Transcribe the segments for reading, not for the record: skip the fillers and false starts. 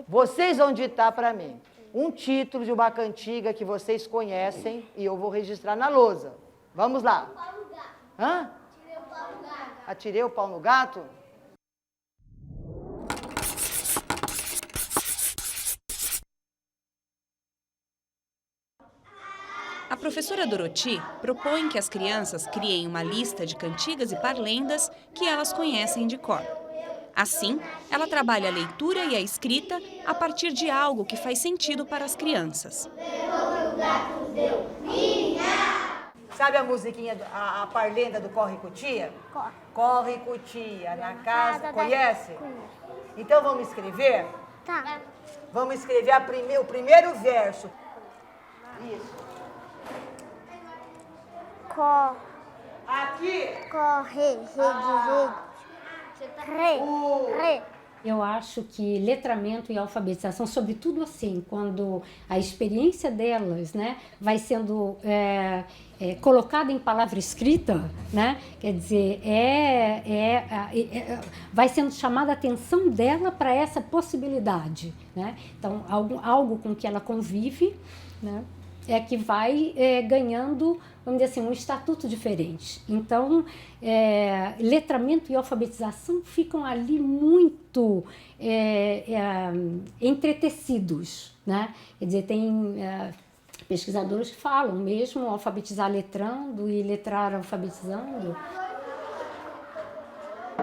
Vocês vão ditar para mim um título de uma cantiga que vocês conhecem e eu vou registrar na lousa. Vamos lá. Hã? Atirei o pau no gato? A professora Doroti propõe que as crianças criem uma lista de cantigas e parlendas que elas conhecem de cor. Assim, ela trabalha a leitura e a escrita a partir de algo que faz sentido para as crianças. Sabe a musiquinha, a parlenda do Corre Cutia? Corre. Corre Cutia, na casa... Conhece? Então vamos escrever? Tá. Vamos escrever o primeiro verso. Isso. Aqui. Corre, rede. Eu acho que letramento e alfabetização, sobretudo assim, quando a experiência delas, né, vai sendo colocada em palavra escrita, né, quer dizer, vai sendo chamada a atenção dela para essa possibilidade, né? Então, algo com que ela convive, né, é que vai ganhando, vamos dizer assim, um estatuto diferente. Então, letramento e alfabetização ficam ali muito entretecidos, né? Quer dizer, tem pesquisadores que falam mesmo alfabetizar letrando e letrar alfabetizando.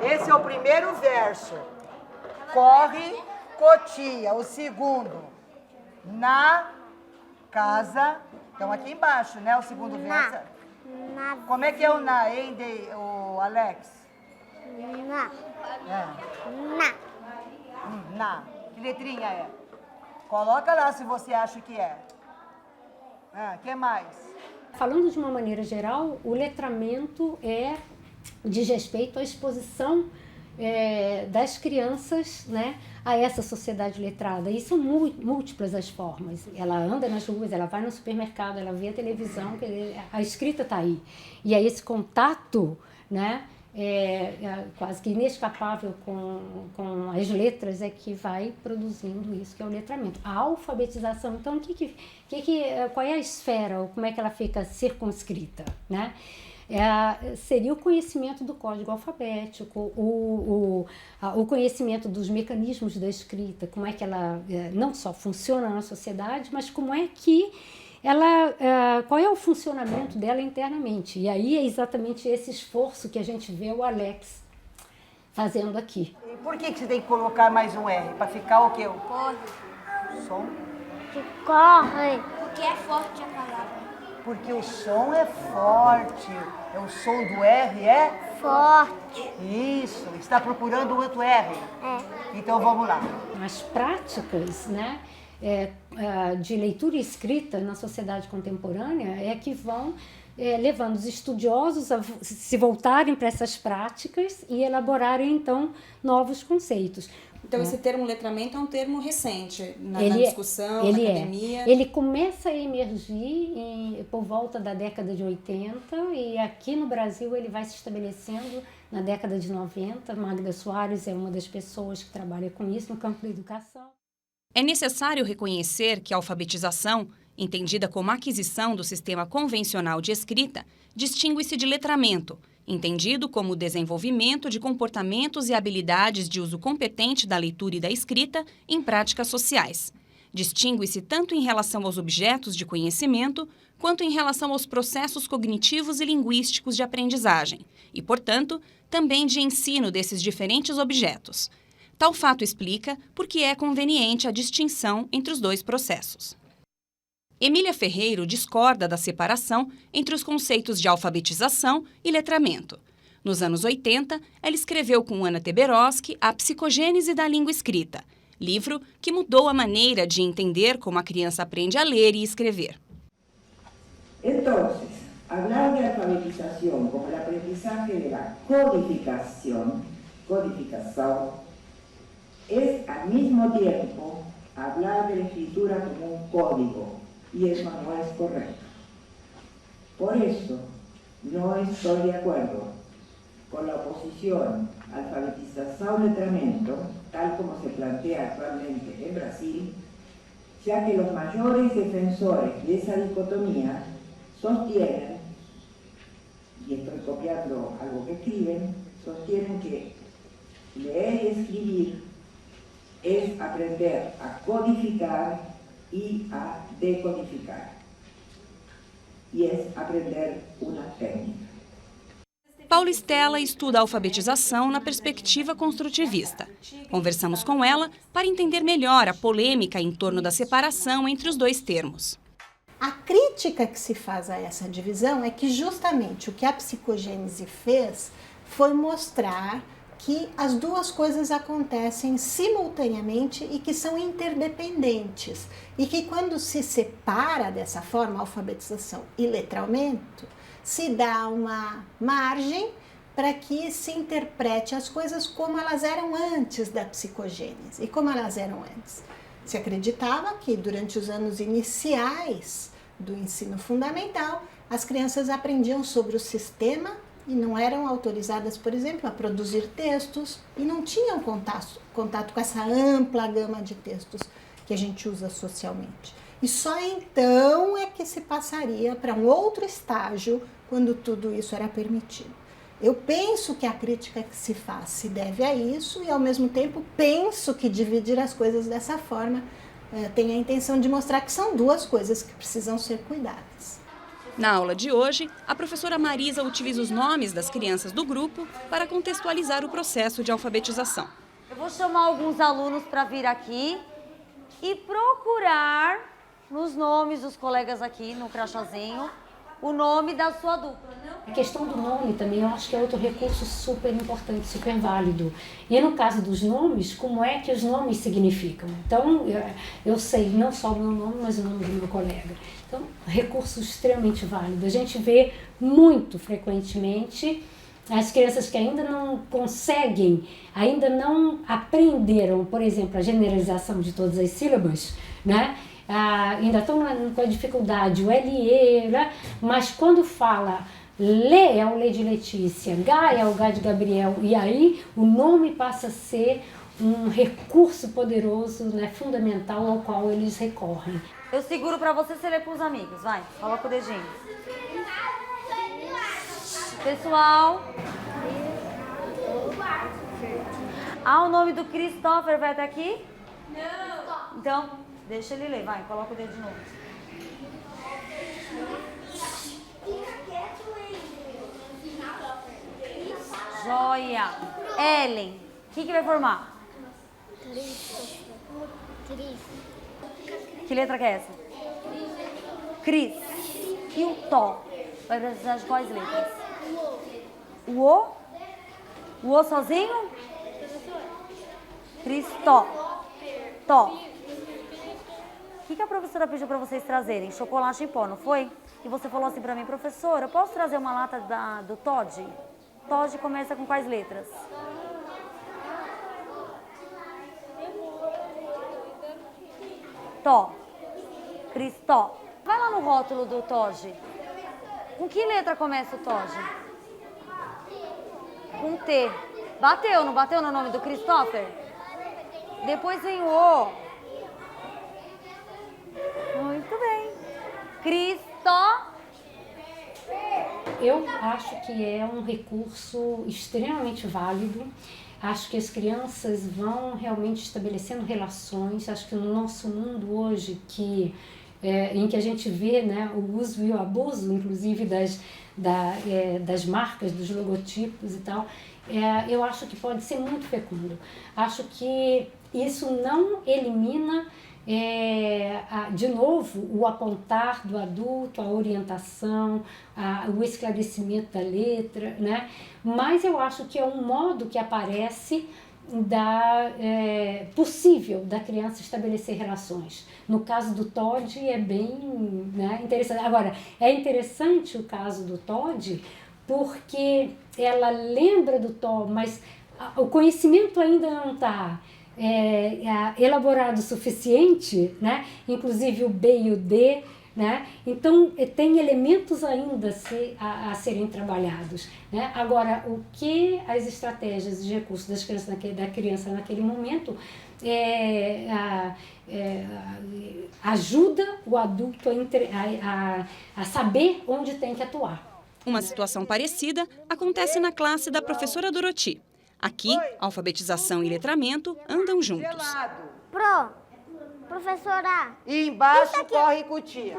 Esse é o primeiro verso. Corre, cotia. O segundo, na casa. Então aqui embaixo, né? O segundo verso. Como é que é o na, hein, o Alex? Na. Que letrinha é? Coloca lá se você acha que é. Que mais? Falando de uma maneira geral, o letramento diz respeito à exposição das crianças, né, a essa sociedade letrada. E são múltiplas as formas. Ela anda nas ruas, ela vai no supermercado, ela vê a televisão, a escrita está aí. E aí esse contato, né, quase que inescapável com as letras é que vai produzindo isso, que é o letramento. A alfabetização, então, qual é a esfera, ou como é que ela fica circunscrita, né? Seria o conhecimento do código alfabético, o conhecimento dos mecanismos da escrita, como é que ela não só funciona na sociedade, mas como é que qual é o funcionamento dela internamente. E aí é exatamente esse esforço que a gente vê o Alex fazendo aqui. E por que você tem que colocar mais um R? Para ficar o quê? Corre. Som? Que corre. Porque é forte a palavra. Porque o som é forte. O som do R é? Forte. Isso. Está procurando o outro R? Então vamos lá. As práticas, né, de leitura e escrita na sociedade contemporânea que vão levando os estudiosos a se voltarem para essas práticas e elaborarem, então, novos conceitos. Então, esse termo letramento é um termo recente na discussão, na academia. Ele começa a emergir por volta da década de 80 e aqui no Brasil ele vai se estabelecendo na década de 90. Magda Soares é uma das pessoas que trabalha com isso no campo da educação. É necessário reconhecer que a alfabetização, entendida como aquisição do sistema convencional de escrita, distingue-se de letramento, entendido como o desenvolvimento de comportamentos e habilidades de uso competente da leitura e da escrita em práticas sociais. Distingue-se tanto em relação aos objetos de conhecimento, quanto em relação aos processos cognitivos e linguísticos de aprendizagem, e, portanto, também de ensino desses diferentes objetos. Tal fato explica por que é conveniente a distinção entre os dois processos. Emília Ferreiro discorda da separação entre os conceitos de alfabetização e letramento. Nos anos 80, ela escreveu com Ana Teberoski A Psicogênese da Língua Escrita, livro que mudou a maneira de entender como a criança aprende a ler e escrever. Entonces, hablar de alfabetización como el aprendizaje de la codificación es al mismo tiempo hablar de la escritura como un código, y eso no es correcto. Por eso, no estoy de acuerdo con la oposición a alfabetización y letramento, tal como se plantea actualmente en Brasil, ya que los mayores defensores de esa dicotomía sostienen, y estoy copiando algo que escriben, sostienen que leer y escribir es aprender a codificar y a decodificar, y es aprender una técnica. Paula Stella estuda a alfabetização na perspectiva construtivista. Conversamos com ela para entender melhor a polêmica em torno da separação entre os dois termos. A crítica que se faz a essa divisão é que justamente o que a psicogênese fez foi mostrar que as duas coisas acontecem simultaneamente e que são interdependentes. E que quando se separa dessa forma, alfabetização e letramento, se dá uma margem para que se interprete as coisas como elas eram antes da psicogênese. E como elas eram antes? Se acreditava que durante os anos iniciais do ensino fundamental, as crianças aprendiam sobre o sistema e não eram autorizadas, por exemplo, a produzir textos e não tinham contato com essa ampla gama de textos que a gente usa socialmente. E só então é que se passaria para um outro estágio quando tudo isso era permitido. Eu penso que a crítica que se faz se deve a isso e, ao mesmo tempo, penso que dividir as coisas dessa forma tem a intenção de mostrar que são duas coisas que precisam ser cuidadas. Na aula de hoje, a professora Marisa utiliza os nomes das crianças do grupo para contextualizar o processo de alfabetização. Eu vou chamar alguns alunos para vir aqui e procurar nos nomes dos colegas aqui no crachazinho o nome da sua dupla. A questão do nome também, eu acho que é outro recurso super importante, super válido. E no caso dos nomes, como é que os nomes significam? Então, eu sei não só o meu nome, mas o nome do meu colega. Então, recurso extremamente válido. A gente vê muito frequentemente as crianças que ainda não conseguem, ainda não aprenderam, por exemplo, a generalização de todas as sílabas, né? Ainda estão com a dificuldade, o LE, né? Mas quando fala Lê é o Lê de Letícia, Gá é o Gá de Gabriel, e aí o nome passa a ser um recurso poderoso, né, fundamental ao qual eles recorrem. Eu seguro para você ler para os amigos, vai, coloca o dedinho. Pessoal, o nome do Christopher vai até aqui? Não. Então, deixa ele ler, vai, coloca o dedo de novo. Joia. Ellen, o que vai formar? Que letra que é essa? Cris. E o Tó? Vai precisar de quais letras? O O? O O sozinho? Cristó. Tó. O que a professora pediu para vocês trazerem? Chocolate em pó, não foi? E você falou assim para mim, professora, eu posso trazer uma lata do Todd? Todd começa com quais letras? Tó. Cristó. Vai lá no rótulo do Todd. Com que letra começa o Todd? Com T. Bateu, não bateu no nome do Christopher? Depois vem o O. Muito bem. Cristó. Eu acho que é um recurso extremamente válido. Acho que as crianças vão realmente estabelecendo relações. Acho que no nosso mundo hoje, em que a gente vê, né, o uso e o abuso, inclusive das marcas, dos logotipos e tal, eu acho que pode ser muito fecundo. Acho que isso não elimina, de novo, o apontar do adulto, a orientação, o esclarecimento da letra, né? Mas eu acho que é um modo que aparece possível da criança estabelecer relações. No caso do Todd é bem, né, interessante. Agora, é interessante o caso do Todd porque ela lembra do Tó, mas o conhecimento ainda não está elaborado o suficiente, né? Inclusive o B e o D, né? Então, tem elementos ainda a serem trabalhados, né? Agora, o que as estratégias de recursos da criança naquele momento ajuda o adulto a saber onde tem que atuar. Uma situação parecida acontece na classe da professora Doroti. Aqui, alfabetização e letramento andam juntos. Professora. E embaixo corre cutia.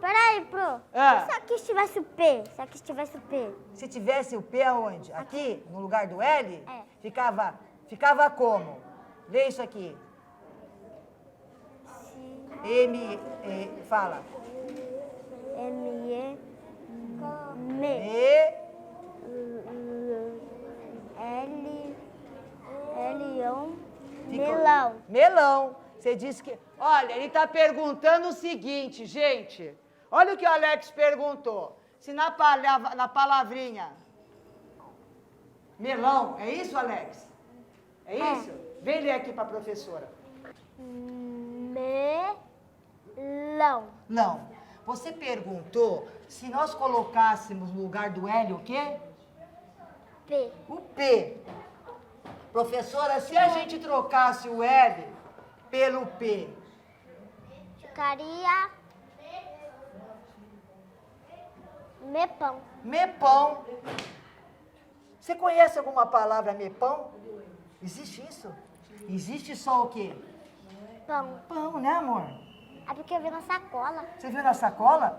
Peraí, Ah. Se aqui estivesse o P? Se aqui estivesse o P? Se tivesse o P aonde? Aqui, no lugar do L? É. Ficava como? Lê isso aqui. Fala. M-E. L-O. Melão. Melão. Você disse que... Olha, ele está perguntando o seguinte, gente. Olha o que o Alex perguntou. Se na palavrinha... Melão, é isso, Alex? É isso? Vem ler aqui para a professora. Melão. Não. Você perguntou se nós colocássemos no lugar do L o quê? P. O P. Professora, se a gente trocasse o L pelo P, Ficaria... Mepão. mepão. Você conhece alguma palavra mepão? Existe isso? Existe só o quê? Pão. Pão, né, amor? É porque eu vi na sacola. Você viu na sacola?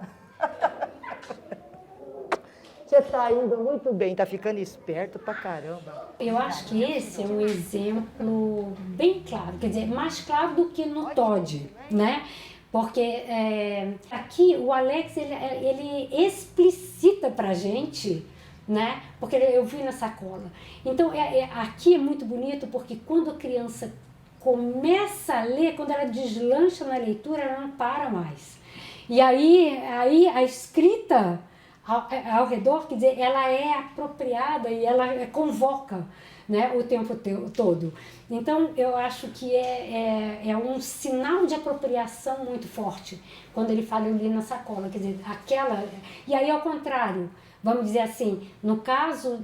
Você tá indo muito bem, tá ficando esperto pra caramba. Eu acho que esse é um exemplo bem claro, quer dizer, mais claro do que no Todd, né? Porque aqui o Alex, ele explicita pra gente, né? Porque eu vi na sacola. Então, aqui é muito bonito porque quando a criança começa a ler, quando ela deslancha na leitura, ela não para mais. E aí a escrita ao redor, quer dizer, ela é apropriada e ela convoca, né, o tempo todo. Então, eu acho que é um sinal de apropriação muito forte quando ele fala eu li na sacola, quer dizer, aquela... E aí, ao contrário, vamos dizer assim, no caso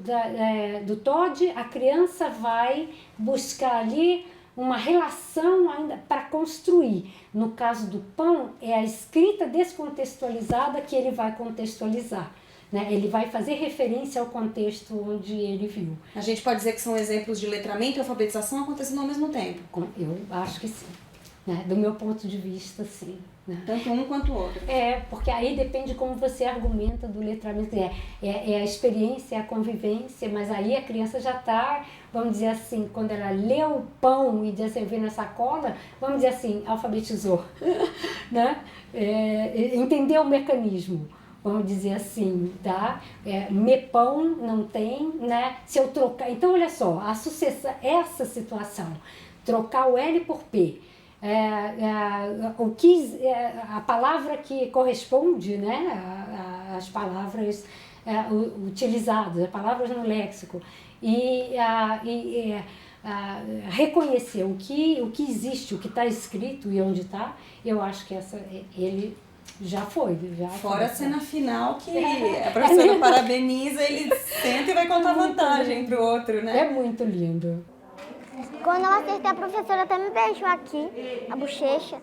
do Todd, a criança vai buscar ali uma relação ainda para construir. No caso do pão, é a escrita descontextualizada que ele vai contextualizar, né? Ele vai fazer referência ao contexto onde ele viu. A gente pode dizer que são exemplos de letramento e alfabetização acontecendo ao mesmo tempo? Eu acho que sim, né? Do meu ponto de vista, sim. Né? Tanto um quanto o outro. Porque aí depende como você argumenta do letramento. É a experiência, é a convivência, mas aí a criança já está, vamos dizer assim, quando ela lê o pão e diz assim, eu vi na sacola, vamos dizer assim, alfabetizou, né? Entendeu o mecanismo, vamos dizer assim, tá? Mepão não tem, né? Se eu trocar... Então, olha só, essa situação, trocar o L por P, a palavra que corresponde, né, às palavras utilizadas, as palavras no léxico, e reconhecer o que existe, o que está escrito e onde está, eu acho que ele já foi. Fora a cena final que a professora parabeniza, ele senta e vai contar vantagem para o outro, né? É muito lindo. Quando eu acertei, a professora até me beijou aqui, a bochecha.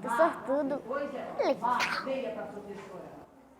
Que sortudo. Legal.